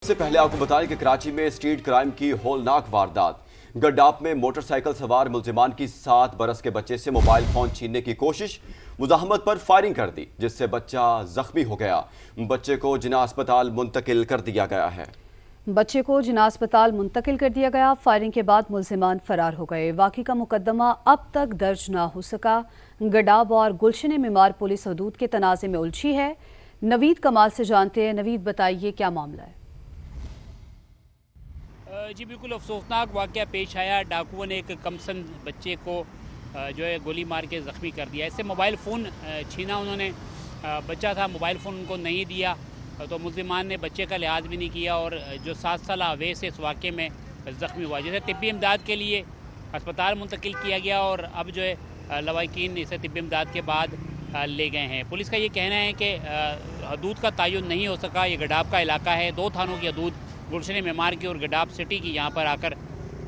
سے پہلے آپ کو بتائیں کہ کراچی میں اسٹریٹ کرائم کی ہولناک واردات گڈاپ میں موٹر سائیکل سوار ملزمان کی 7 برس کے بچے سے موبائل فون چھیننے کی کوشش، مزاحمت پر فائرنگ کر دی جس سے بچہ زخمی ہو گیا۔ بچے کو جناح اسپتال منتقل کر دیا گیا۔ فائرنگ کے بعد ملزمان فرار ہو گئے۔ واقعے کا مقدمہ اب تک درج نہ ہو سکا۔ گڈاب اور گلشن معمار پولیس حدود کے تنازع میں الجھی ہے۔ نوید کمال سے جانتے ہیں۔ نوید، بتائیے کیا معاملہ ہے؟ جی بالکل افسوسناک واقعہ پیش آیا۔ ڈاکوؤں نے ایک کمسن بچے کو جو ہے گولی مار کے زخمی کر دیا۔ اس سے موبائل فون چھینا انہوں نے، بچہ تھا، موبائل فون ان کو نہیں دیا تو ملزمان نے بچے کا لحاظ بھی نہیں کیا اور جو 7 سالہ اویس اس واقعے میں زخمی ہوا، جسے طبی امداد کے لیے اسپتال منتقل کیا گیا اور اب جو ہے لواحقین اسے طبی امداد کے بعد لے گئے ہیں۔ پولیس کا یہ کہنا ہے کہ حدود کا تعین نہیں ہو سکا۔ یہ گڈاب کا علاقہ ہے، 2 تھانوں کی حدود گلشن معمار کی اور گڈاب سٹی کی یہاں پر آ کر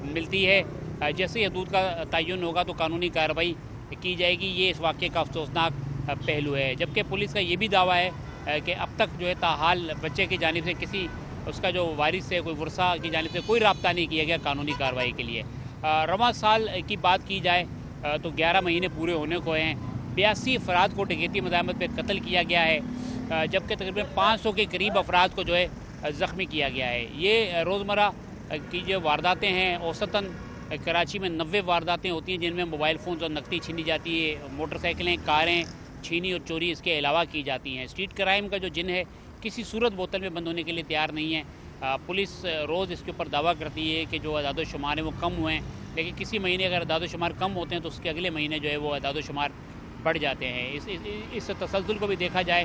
ملتی ہے۔ جیسے ہی حدود کا تعین ہوگا تو قانونی کارروائی کی جائے گی۔ یہ اس واقعے کا افسوسناک پہلو ہے، جبکہ پولیس کا یہ بھی دعویٰ ہے کہ اب تک جو ہے تاحال بچے کی جانب سے کسی اس کا جو وارث ہے، کوئی ورثہ کی جانب سے کوئی رابطہ نہیں کیا گیا قانونی کارروائی کے لیے۔ رواں سال کی بات کی جائے تو 11 مہینے پورے ہونے کو ہیں۔ 82 افراد کو ڈکیتی مزاحمت پہ قتل کیا گیا ہے، جبکہ تقریباً 500 کے قریب افراد کو جو ہے زخمی کیا گیا ہے۔ یہ روزمرہ کی جو وارداتیں ہیں، اوسطاً کراچی میں 90 وارداتیں ہوتی ہیں جن میں موبائل فونز اور نقدی چھینی جاتی ہے، موٹر سائیکلیں، کاریں چھینی اور چوری اس کے علاوہ کی جاتی ہیں۔ اسٹریٹ کرائم کا جو جن ہے کسی صورت بوتل میں بند ہونے کے لیے تیار نہیں ہے۔ پولیس روز اس کے اوپر دعویٰ کرتی ہے کہ جو اعداد و شمار ہیں وہ کم ہوئے ہیں، لیکن کسی مہینے اگر اعداد و شمار کم ہوتے ہیں تو اس کے اگلے مہینے جو ہے وہ اعداد و شمار بڑھ جاتے ہیں۔ اس تسلسل کو بھی دیکھا جائے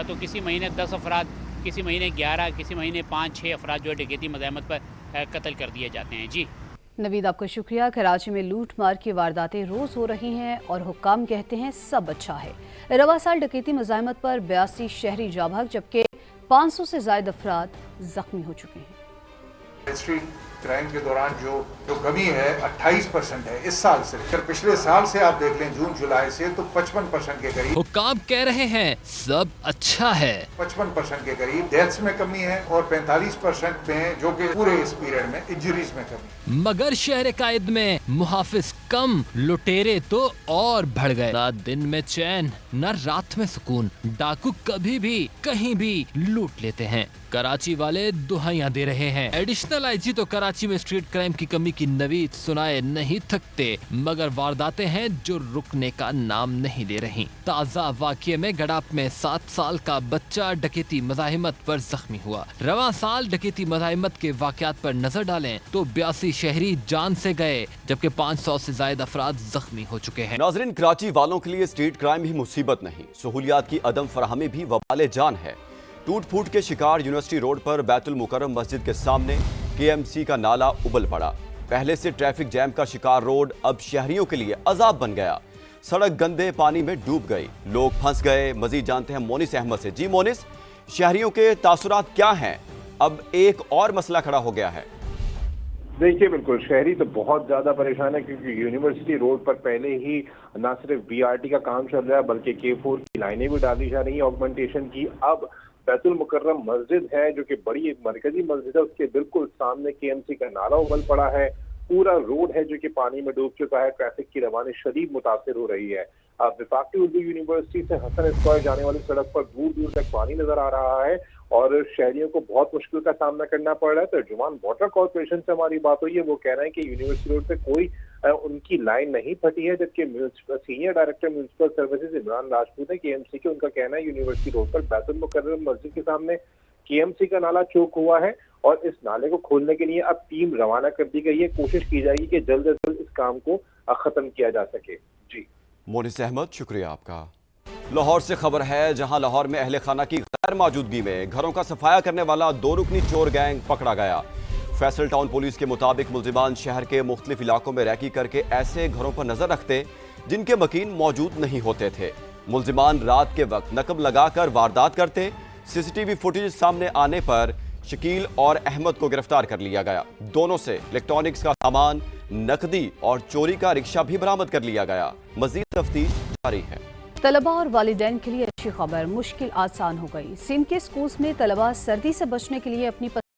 تو کسی مہینے 10 افراد، کسی مہینے 11، کسی مہینے 5-6 افراد جو ہے ڈکیتی مزاحمت پر قتل کر دیے جاتے ہیں۔ جی نوید، آپ کا شکریہ۔ کراچی میں لوٹ مار کی وارداتیں روز ہو رہی ہیں اور حکام کہتے ہیں سب اچھا ہے۔ رواں سال ڈکیتی مزاحمت پر 82 شہری جاں بحق، جبکہ 500 سے زائد افراد زخمی ہو چکے ہیں۔ اسٹریٹ کرائم کے دوران جو کمی ہے 28% ہے اس سال سے، اگر پچھلے سال سے آپ دیکھ لیں جون جولائی سے تو 55% کے قریب حکام کہہ رہے ہیں سب اچھا ہے۔ 55% کے قریب ڈیتھس میں کمی ہے اور 45% میں جو کہ پورے اس پیریڈ میں انجریز میں کمی۔ مگر شہر قائد میں محافظ کم، لٹیرے تو اور بڑھ گئے۔ نہ دن میں چین نہ رات میں سکون، ڈاکو کبھی بھی کہیں بھی لوٹ لیتے ہیں۔ کراچی والے دہائیاں دے رہے ہیں۔ ایڈیشنل آئی جی تو کراچی میں اسٹریٹ کرائم کی کمی کی نوید سنائے نہیں تھکتے، مگر وارداتیں ہیں جو رکنے کا نام نہیں لے رہی۔ تازہ واقعے میں گڈاپ میں 7 سال کا بچہ ڈکیتی مزاحمت پر زخمی ہوا۔ رواں سال ڈکیتی مزاحمت کے واقعات پر نظر ڈالیں تو 82 شہری جان سے گئے، جبکہ 500 سے زائد افراد زخمی ہو چکے ہیں۔ ناظرین، کراچی والوں کے لیے اسٹریٹ کرائم ہی مصیبت نہیں، سہولیات کی عدم فراہمی بھی وبال جان ہے۔ ٹوٹ پھوٹ کے شکار یونیورسٹی روڈ پر بیت المکرم مسجد کے سامنے KMC کا نالا ابل پڑا۔ پہلے سے ٹریفک جیم کا شکار روڈ اب شہریوں کے لیے عذاب بن گیا۔ سڑک گندے پانی میں ڈوب گئی، لوگ پھنس گئے۔ مزید جانتے ہیں مونس احمد سے۔ جی مونس، شہریوں کے تاثرات کیا ہیں؟ اب ایک اور مسئلہ کھڑا ہو گیا ہے۔ دیکھیے، بالکل شہری تو بہت زیادہ پریشان ہے کیونکہ یونیورسٹی روڈ پر پہلے ہی نہ صرف BRT کا کام چل رہا ہے بلکہ K4 کی لائنیں بھی ڈالی جا رہی ہیں آگمنٹیشن کی۔ اب بیت المکرم مسجد ہے جو کہ بڑی ایک مرکزی مسجد ہے، اس کے بالکل سامنے KMC کا نالا ابل پڑا ہے۔ پورا روڈ ہے جو کہ پانی میں ڈوب چکا ہے۔ ٹریفک کی روانی شدید متاثر ہو رہی ہے۔ وفاقی اردو یونیورسٹی سے حسن اسکوائر جانے والی سڑک پر دور دور تک پانی نظر آ رہا ہے اور شہریوں کو بہت مشکل کا سامنا کرنا پڑ رہا ہے۔ ترجمان واٹر کارپوریشن سے ہماری بات ہوئی ہے، وہ کہہ رہے ہیں کہ یونیورسٹی روڈ پہ کوئی ان کی لائن نہیں پھٹی ہے، جبکہ senior director municipal services Imran Rajput ہے KMC کے، ان کا کہنا ہے یونیورسٹی روڈ پر بیت المکرم مسجد کے سامنے KMC کا نالا چوک ہوا ہے اور اس نالے کو کھولنے کے لیے اب ٹیم روانہ کر دی گئی ہے۔ کوشش کی جائے گی کہ جلد از جلد اس کام کو ختم کیا جا سکے۔ جی مونس احمد، شکریہ آپ کا۔ لاہور سے خبر ہے، جہاں لاہور میں اہل خانہ کی غیر موجودگی میں گھروں کا صفایا کرنے والا 2 رکنی چور گینگ پکڑا گیا۔ فیصل ٹاؤن پولیس کے مطابق ملزمان شہر کے مختلف علاقوں میں ریکی کر کے ایسے گھروں پر نظر رکھتے جن کے مکین موجود نہیں ہوتے تھے۔ ملزمان رات کے وقت نقب لگا کر واردات کرتے۔ CCTV فوٹیج سامنے آنے پر شکیل اور احمد کو گرفتار کر لیا گیا۔ دونوں سے الیکٹرانکس کا سامان، نقدی اور چوری کا رکشہ بھی برآمد کر لیا گیا۔ مزید تفتیش جاری ہے۔ طلبہ اور والدین کے لیے اچھی خبر، مشکل آسان ہو گئی۔ سندھ کے سکولز میں طلبہ سردی سے بچنے کے لیے اپنی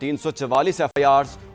344 FIRs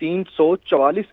344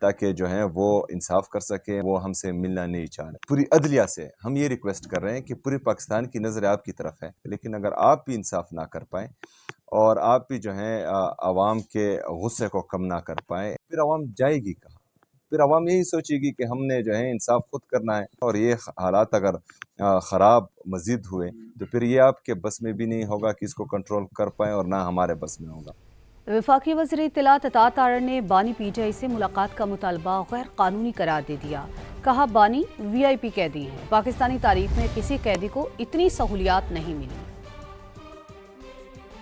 تاکہ جو ہے وہ انصاف کر سکیں. وہ ہم سے ملنا نہیں چاہ رہے. پوری عدلیہ سے ہم یہ ریکویسٹ کر رہے ہیں کہ پورے پاکستان کی نظر آپ کی طرف ہے، لیکن اگر آپ بھی انصاف نہ کر پائیں اور آپ بھی جو ہے عوام کے غصے کو کم نہ کر پائیں، پھر عوام جائے گی کہاں؟ پھر عوام یہی سوچے گی کہ ہم نے جو ہے انصاف خود کرنا ہے. اور یہ حالات اگر خراب مزید ہوئے تو پھر یہ آپ کے بس میں بھی نہیں ہوگا کہ اس کو کنٹرول کر پائیں، اور نہ ہمارے بس میں ہوگا. وفاقی وزیر اطلاعات عطا تارڑ نے بانی پی ٹی آئی سے ملاقات کا مطالبہ غیر قانونی قرار دے دیا. کہا بانی وی آئی پی قیدی ہیں، پاکستانی تاریخ میں کسی قیدی کو اتنی سہولیات نہیں ملی.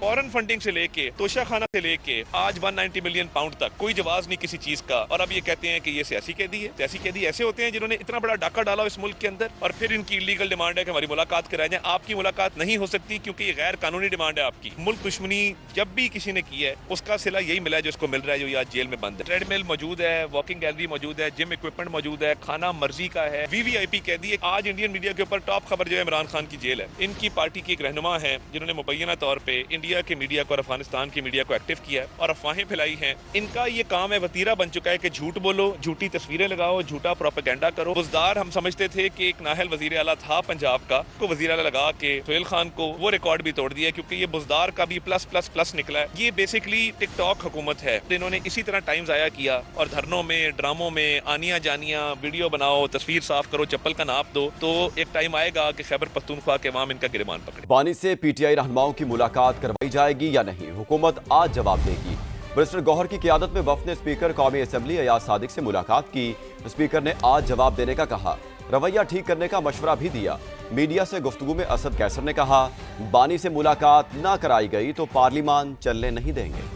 فورن فنڈنگ سے لے کے توشہ خانہ سے لے کے آج 190 ملین پاؤنڈ تک کوئی جواز نہیں کسی چیز کا، اور اب یہ کہتے ہیں کہ یہ سیاسی قیدی ہے. سیاسی قیدی ایسے ہوتے ہیں جنہوں نے اتنا بڑا ڈاکہ ڈالا اس ملک کے اندر، اور پھر ان کی ایلیگل ڈیمانڈ ہے کہ ہماری ملاقات کرائیں جائیں. آپ کی ملاقات نہیں ہو سکتی کیونکہ یہ غیر قانونی ڈیمانڈ ہے آپ کی. ملک دشمنی جب بھی کسی نے کی ہے اس کا صلہ یہی ملا ہے جو اس کو مل رہا ہے، جو یہ آج جیل میں بند ہے. ٹریڈ مل موجود ہے، واکنگ گیلری موجود ہے، جم اکوپمنٹ موجود ہے، کھانا مرضی کا ہے. وی آئی پی قیدی ہے. آج انڈین میڈیا کے اوپر ٹاپ خبر جو ہے عمران خان کی جیل ہے. ان کی پارٹی کی ایک رہنما ہے جنہوں نے مبینہ طور پہ انڈیا کے میڈیا کو، افغانستان کی میڈیا کو ایکٹیو کیا ہے اور افواہیں پھیلائی ہیں. ان کا یہ کام ہے، وتیرہ بن چکا ہے کہ جھوٹ بولو، جھوٹی تصویریں لگاؤ، جھوٹا پروپیگنڈا کرو. بزدار ہم سمجھتے تھے کہ ایک نااہل وزیر اعلیٰ تھا پنجاب کا، کو وزیر اعلیٰ لگا کے سہیل خان کو وہ ریکارڈ بھی توڑ دیا کیونکہ یہ بزدار کا بھی پلس پلس پلس نکلا ہے. یہ بیسکلی ٹک ٹاک حکومت ہے. انہوں نے اسی طرح ٹائم ضائع کیا اور دھرنوں میں، ڈراموں میں آنیاں جانیاں، ویڈیو بناؤ، تصویر صاف کرو، چپل کا ناپ دو، تو ایک ٹائم آئے گا کہ خیبر پختونخوا کے عوام ان کا گریبان پکڑے. بانی سے پی ٹی آئی رہنماؤں کی ملاقات کروائی جائے گی یا نہیں، حکومت آج جواب دے گی. برسٹر گوہر کی قیادت میں وفد نے اسپیکر قومی اسمبلی ایاز صادق سے ملاقات کی. اسپیکر نے آج جواب دینے کا کہا، رویہ ٹھیک کرنے کا مشورہ بھی دیا. میڈیا سے گفتگو میں اسد کیسر نے کہا، بانی سے ملاقات نہ کرائی گئی تو پارلیمان چلنے نہیں دیں گے.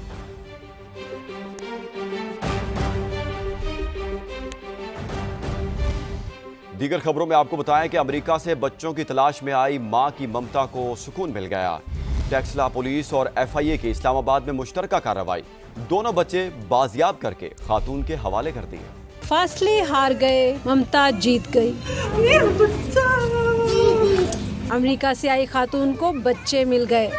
دیگر خبروں میں آپ کو بتائیں کہ امریکہ سے بچوں کی تلاش میں آئی ماں کی ممتا کو سکون مل گیا. ٹیکسلا پولیس اور ایف آئی اے کی اسلام آباد میں مشترکہ کارروائی، دونوں بچے بازیاب کر کے خاتون کے حوالے کر دیے. فاصلے ہار گئے، ممتا جیت گئی. امریکہ سے آئی خاتون کو بچے مل گئے.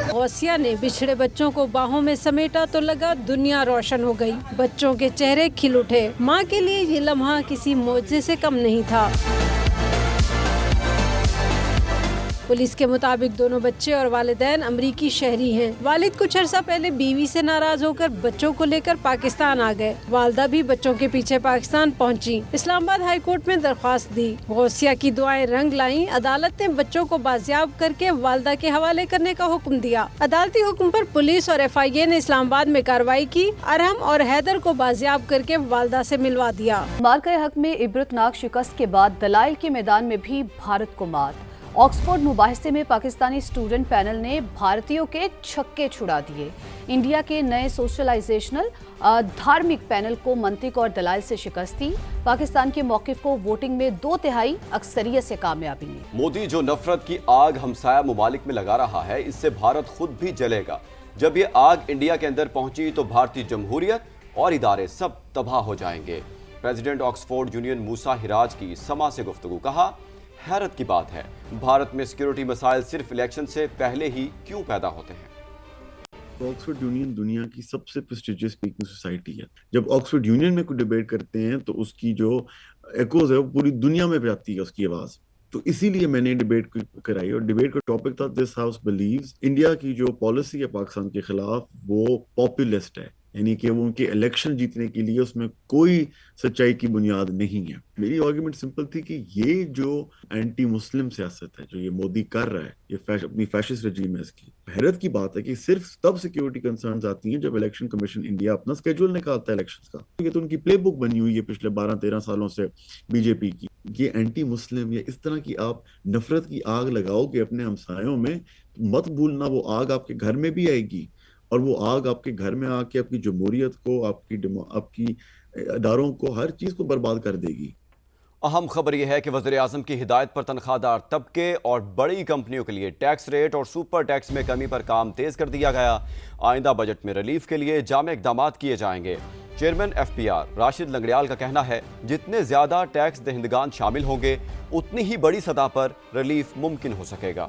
غوثیہ نے بچھڑے بچوں کو باہوں میں سمیٹا تو لگا دنیا روشن ہو گئی. بچوں کے چہرے کھل اٹھے. ماں کے لیے یہ لمحہ کسی معجزے سے کم نہیں تھا. پولیس کے مطابق دونوں بچے اور والدین امریکی شہری ہیں. والد کچھ عرصہ پہلے بیوی سے ناراض ہو کر بچوں کو لے کر پاکستان آ گئے. والدہ بھی بچوں کے پیچھے پاکستان پہنچی. اسلام آباد ہائی کورٹ میں درخواست دی. غوثیہ کی دعائیں رنگ لائیں. عدالت نے بچوں کو بازیاب کر کے والدہ کے حوالے کرنے کا حکم دیا. عدالتی حکم پر پولیس اور ایف آئی اے نے اسلام آباد میں کارروائی کی. ارحم اور حیدر کو بازیاب کر کے والدہ سے ملوا دیا. مارکہ حق میں عبرتناک شکست کے بعد دلائل کے میدان میں بھی بھارت کو مات. آکسفورڈ مباحثے میں پاکستانی اسٹوڈنٹ پینل نے بھارتیوں کے چھکے چھڑا دیے. انڈیا کے نئے سوشلائزیشنل دھارمک پینل کو منطق اور دلائل سے شکست دی. پاکستان کے موقف کو ووٹنگ میں 2/3 اکثریت سے کامیابی ملی. مودی جو نفرت کی آگ ہمسایہ ممالک میں لگا رہا ہے، اس سے بھارت خود بھی جلے گا. جب یہ آگ انڈیا کے اندر پہنچی تو بھارتی جمہوریت اور ادارے سب تباہ ہو جائیں گے. پریزیڈنٹ آکسفورڈ یونین موسیٰ ہراج کی سما سے گفتگو. کہا، حیرت کی بات ہے بھارت میں سیکیورٹی مسائل صرف الیکشن سے پہلے ہی کیوں پیدا ہوتے ہیں. آکسفورڈ یونین دنیا کی سب سے پریسٹیجیس اسپیکنگ سوسائٹی ہے. جب آکسفورڈ یونین میں کوئی ڈیبیٹ کرتے ہیں تو اس کی جو ایکوز ہے وہ پوری دنیا میں جاتی ہے اس کی آواز. تو اسی لیے میں نے ڈیبیٹ کرائی اور ڈیبیٹ کا ٹاپک تھا دس ہاؤس بلیوز انڈیا کی جو پالیسی ہے پاکستان کے خلاف وہ پاپولسٹ ہے، یعنی کہ وہ ان کے الیکشن جیتنے کے لیے اس میں کوئی سچائی کی بنیاد نہیں ہے. میری آرگیومنٹ سمپل تھی کہ یہ جو اینٹی مسلم سیاست ہے جو یہ مودی کر رہا ہے، یہ اپنی فیشسٹ رجیم ہے، اس کی حیرت کی بات ہے کہ صرف تب سیکیورٹی کنسرنز آتی ہیں جب الیکشن کمیشن انڈیا اپنا اسکیجول نکالتا ہے الیکشنز کا. یہ تو ان کی پلے بک بنی ہوئی ہے پچھلے 12-13 سالوں سے بی جے پی کی. یہ اینٹی مسلم یا اس طرح کی آپ نفرت کی آگ لگاؤ کہ اپنے ہمسایوں میں، مت بھولنا وہ آگ آپ کے گھر میں بھی آئے گی، اور وہ آگ آپ کے گھر میں آ کے آپ کی جمہوریت کو، آپ کی اداروں کو، ہر چیز کو برباد کر دے گی. اہم خبر یہ ہے کہ وزیر اعظم کی ہدایت پر تنخواہ دار طبقے اور بڑی کمپنیوں کے لیے ٹیکس ریٹ اور سپر ٹیکس میں کمی پر کام تیز کر دیا گیا. آئندہ بجٹ میں ریلیف کے لیے جامع اقدامات کیے جائیں گے. Chairman F P R Rashid Langrial کا کہنا ہے، جتنے زیادہ ٹیکس دہندگان شامل ہوں گے اتنی ہی بڑی سطح پر ریلیف ممکن ہو سکے گا.